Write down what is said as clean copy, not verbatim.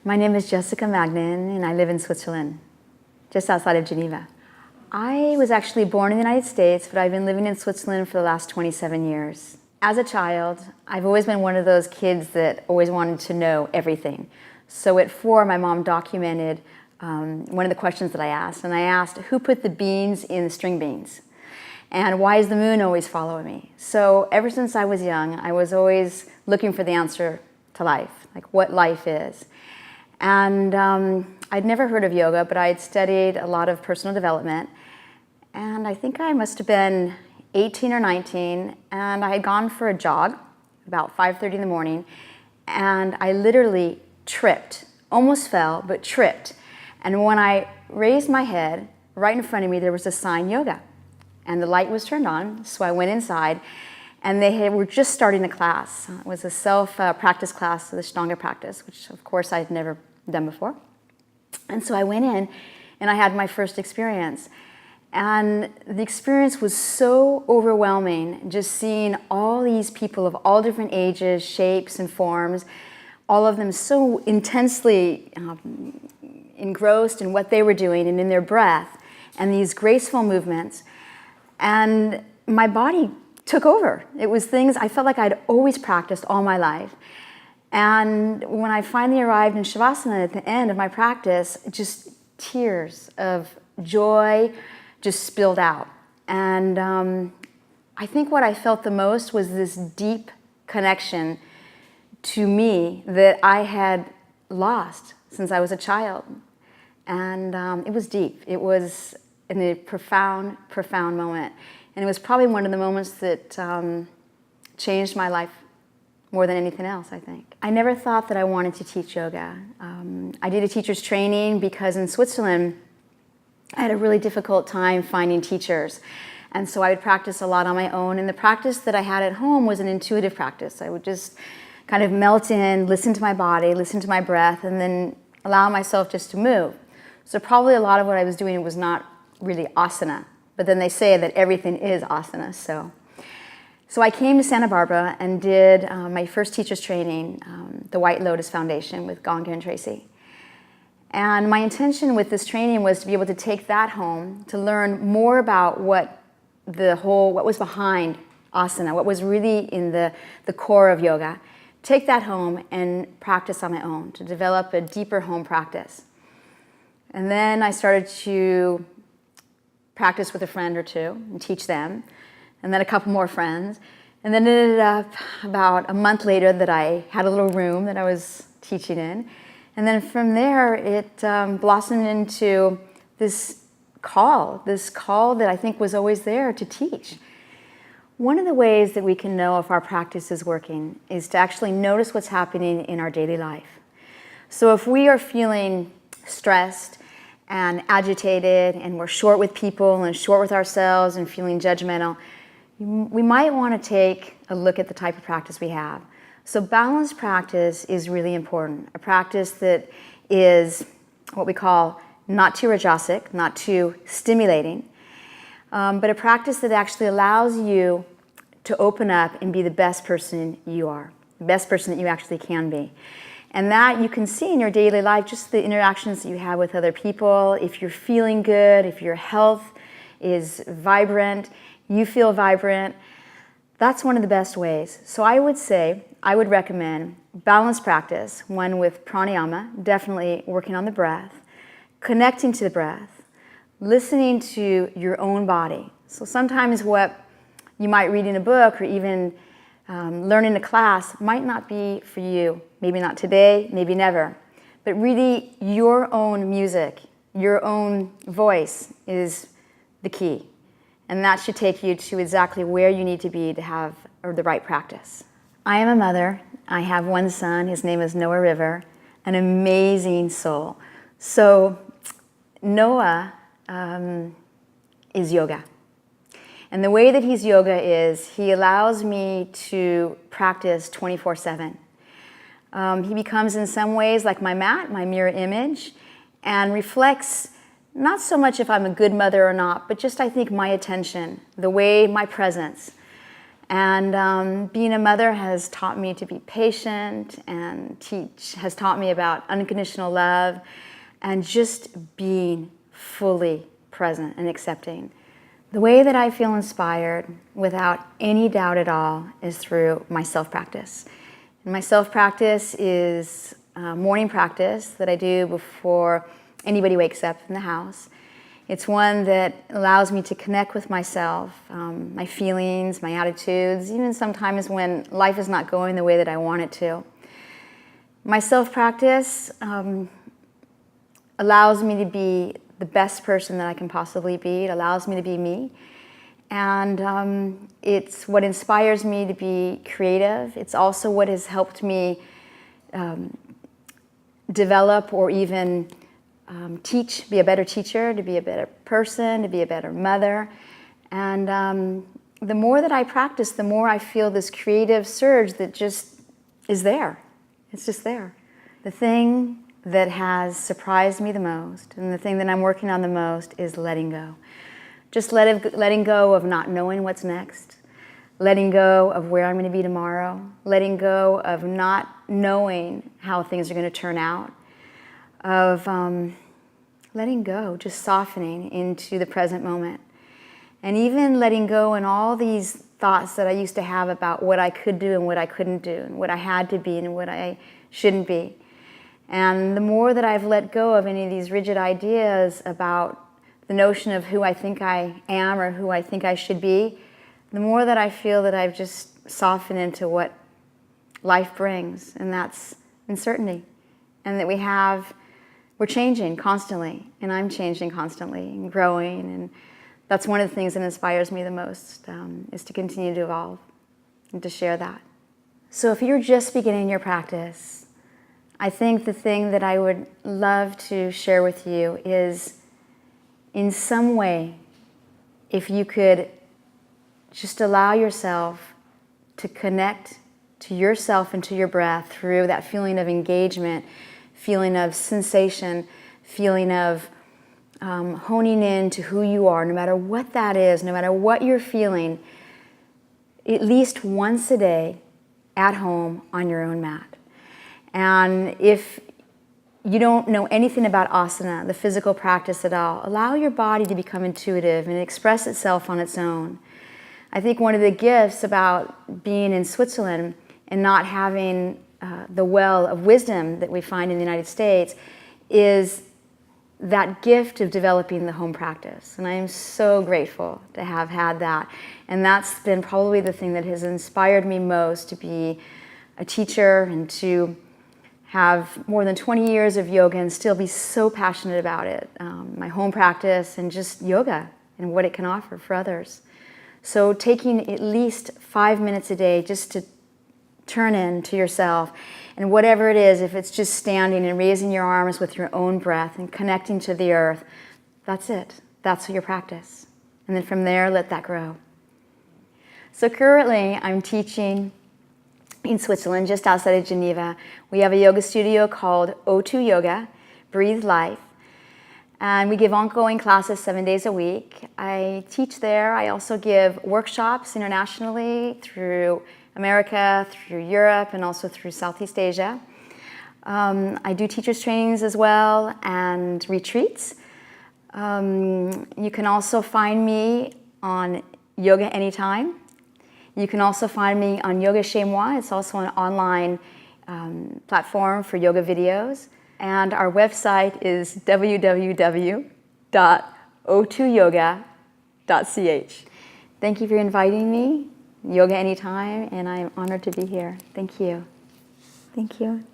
My name is Jessica Magnin, and I live in Switzerland, just outside of Geneva. I was actually born in the United States, but I've been living in Switzerland for the last 27 years. As a child, I've always been one of those kids that always wanted to know everything. So at 4, my mom documented one of the questions that I asked, and I asked, who put the beans in the string beans? And why is the moon always following me? So ever since I was young, I was always looking for the answer to life, like what life is. And I'd never heard of yoga, but I had studied a lot of personal development. And I think I must have been 18 or 19, and I had gone for a jog about 5:30 in the morning, and I literally tripped, almost fell, but tripped. And when I raised my head, right in front of me, there was a sign, yoga. And the light was turned on, so I went inside, and they were just starting a class. It was a self-practice class, the Ashtanga practice, which of course I had never done before. And so I went in, and I had my first experience. And the experience was so overwhelming, just seeing all these people of all different ages, shapes, and forms, all of them so intensely engrossed in what they were doing and in their breath, and these graceful movements. And my body took over. It was things I felt like I'd always practiced all my life. And when I finally arrived in Shavasana at the end of my practice, just tears of joy just spilled out. And I think what I felt the most was this deep connection to me that I had lost since I was a child. And it was deep. It was a profound, profound moment. And it was probably one of the moments that changed my life more than anything else, I think. I never thought that I wanted to teach yoga. I did a teacher's training because in Switzerland, I had a really difficult time finding teachers. And so I would practice a lot on my own. And the practice that I had at home was an intuitive practice. I would just kind of melt in, listen to my body, listen to my breath, and then allow myself just to move. So probably a lot of what I was doing was not really asana. But then they say that everything is asana. So I came to Santa Barbara and did my first teacher's training, the White Lotus Foundation with Ganga and Tracy. And my intention with this training was to be able to take that home, to learn more about what was behind asana, what was really in the core of yoga. Take that home and practice on my own, to develop a deeper home practice. And then I started to practice with a friend or two and teach them, and then a couple more friends. And then it ended up about a month later that I had a little room that I was teaching in. And then from there, it blossomed into this call that I think was always there to teach. One of the ways that we can know if our practice is working is to actually notice what's happening in our daily life. So if we are feeling stressed and agitated, and we're short with people and short with ourselves and feeling judgmental, we might want to take a look at the type of practice we have. So balanced practice is really important. A practice that is what we call not too rajasic, not too stimulating, but a practice that actually allows you to open up and be the best person you are, the best person that you actually can be. And that you can see in your daily life, just the interactions that you have with other people. If you're feeling good, if your health is vibrant, you feel vibrant, that's one of the best ways. So I would recommend balanced practice, one with pranayama, definitely working on the breath, connecting to the breath, listening to your own body. So sometimes what you might read in a book or even learn in a class might not be for you. Maybe not today, maybe never. But really, your own music, your own voice is the key. And that should take you to exactly where you need to be to have the right practice. I am a mother. I have one son. His name is Noah River, an amazing soul. So Noah is yoga. And the way that he's yoga is he allows me to practice 24/7. He becomes in some ways like my mat, my mirror image, and reflects not so much if I'm a good mother or not, but just I think my attention, the way my presence. And being a mother has taught me to be patient, and has taught me about unconditional love and just being fully present and accepting. The way that I feel inspired without any doubt at all is through my self-practice. And my self-practice is a morning practice that I do before anybody wakes up in the house. It's one that allows me to connect with myself, my feelings, my attitudes, even sometimes when life is not going the way that I want it to. My self-practice allows me to be the best person that I can possibly be. It allows me to be me. And it's what inspires me to be creative. It's also what has helped me develop or even teach, be a better teacher, to be a better person, to be a better mother. And the more that I practice, the more I feel this creative surge that just is there. It's just there. The thing that has surprised me the most, and the thing that I'm working on the most, is letting go. Just letting go of not knowing what's next, letting go of where I'm going to be tomorrow, letting go of not knowing how things are going to turn out, of letting go, just softening into the present moment. And even letting go in all these thoughts that I used to have about what I could do and what I couldn't do, and what I had to be and what I shouldn't be. And the more that I've let go of any of these rigid ideas about the notion of who I think I am or who I think I should be, the more that I feel that I've just softened into what life brings, and that's uncertainty. And that we're changing constantly, and I'm changing constantly and growing, and that's one of the things that inspires me the most, is to continue to evolve and to share that. So if you're just beginning your practice, I think the thing that I would love to share with you is, in some way, if you could just allow yourself to connect to yourself and to your breath through that feeling of engagement, feeling of sensation, feeling of honing in to who you are, no matter what that is, no matter what you're feeling, at least once a day at home on your own mat. And if you don't know anything about asana, the physical practice at all, allow your body to become intuitive and express itself on its own. I think one of the gifts about being in Switzerland and not having the well of wisdom that we find in the United States is that gift of developing the home practice. And I am so grateful to have had that. And that's been probably the thing that has inspired me most to be a teacher and to have more than 20 years of yoga and still be so passionate about it. My home practice and just yoga and what it can offer for others. So taking at least 5 minutes a day just to turn in to yourself, and whatever it is, if it's just standing and raising your arms with your own breath and connecting to the earth, that's it. That's your practice. And then from there, let that grow. So currently, I'm teaching in Switzerland, just outside of Geneva. We have a yoga studio called O2Yoga Breathe Life. And we give ongoing classes 7 days a week. I teach there. I also give workshops internationally through America, through Europe, and also through Southeast Asia. I do teachers trainings as well and retreats. You can also find me on Yoga Anytime. You can also find me on Yoga Chez Moi. It's also an online platform for yoga videos. And our website is www.o2yoga.ch. Thank you for inviting me, Yoga Anytime, and I'm honored to be here. Thank you. Thank you.